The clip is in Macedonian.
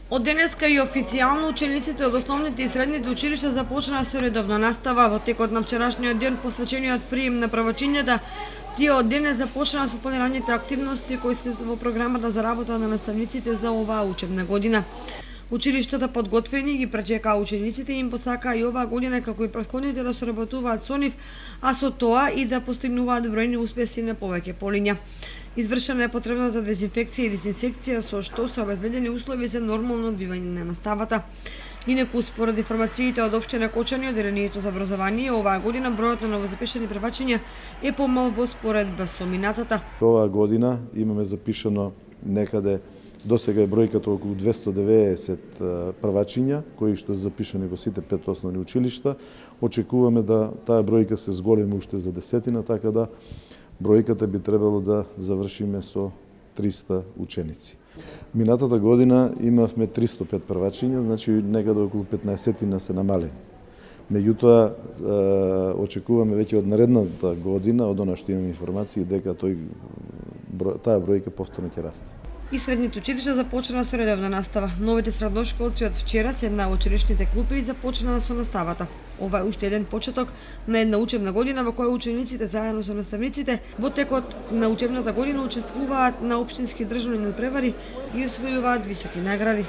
Од денеска и официјално учениците од основните и средните училишта започнаа со редовна настава. Во текот на вчерашниот ден посвечениот прием на правачињата, тие од денес започнаа со планираните активности кои се во програмата за работа на наставниците за оваа учебна година. Училиштата подготвени ги пречекаа учениците и им посакаа и оваа година како и претходните да соработуваат со нив, а со тоа и да постигнуваат бројни успеси на повеќе полиња. Извршена е потребната дезинфекција и дезинсекција со што се обезбедени услови за нормално одвивање на наставата. Инаку, според информациите од општина Кочани, одделението за образование, оваа година бројот на новозапишани превачења е помал во споредба со минатата. Оваа година имаме запишано некаде досега е бројката околу 290 првачиња кои што се запишани во сите 5 основни училишта. Очекуваме да таа бројка се зголеми уште за десетина, така да бројката би требало да завршиме со 300 ученици. Минатата година имавме 305 првачиња, значи некаде околу 15 се намалени. Меѓутоа, очекуваме веќе од наредната година, од она што имаме информации, дека таа бројка повторно ќе расте. И средните училишта започнаа со редовна настава. Новите средношколци од вчера седнаа во училишните клупи и започнаа со наставата. Ова е уште еден почеток на една учебна година во која учениците заедно со наставниците во текот на учебната година учествуваат на општински државни надпревари и освојуваат високи награди.